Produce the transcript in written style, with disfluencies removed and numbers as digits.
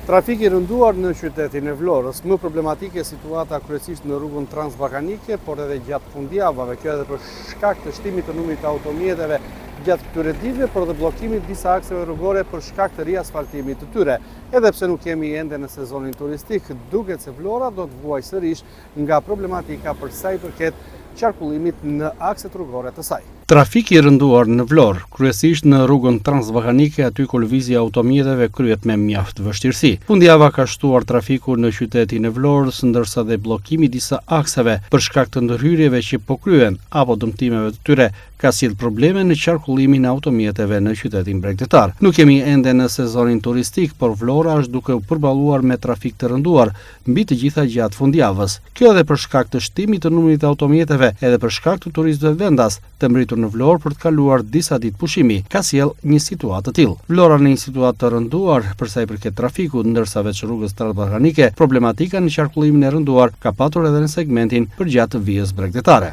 Trafik i rënduar në qytetin e Vlorës, më problematike situata kryesisht në rrugën transbalkanike, por edhe gjatë fundjavave, kjo edhe për shkak të shtimit të numrit të automjeteve gjatë këtyre ditëve, por edhe bllokimit disa akseve rrugore për shkak të riasfaltimit të tyre. Edhe pse nuk jemi ende në sezonin turistik, duket se Vlora do të vuajë sërish nga problematika për sa i përket qarkullimit në akset rrugore të saj. Trafiki i rënduar në Vlorë, kryesisht në rrugën transbalkanike, aty ku lëvizja automjeteve kryhet me mjaft vështirësi. Fundjava ka shtuar trafiku në qytetin e Vlorës, ndërsa dhe bllokimi disa akseve për shkak të ndërhyrjeve që po kryen apo dëmtimeve të tyre ka sjell probleme në qarkullimin e automjeteve në qytetin bregdetar. Nuk jemi ende në sezonin turistik, por Vlora është duke u përballuar me trafik të rënduar mbi të gjitha gjatë fundjavës. Kjo edhe për shkak të shtimit të numrit të automjeteve, edhe për shkak të turistëve vendas të mbritur në Vlorë për të kaluar disa ditë pushimi, ka sjell një situatë të tillë. Vlora në një situatë të rënduar për sa i përket trafikut, ndërsa veç rrugës transbalkanike, problematika në qarkullimin e rënduar ka patur edhe në segmentin përgjatë vijës bregdetare.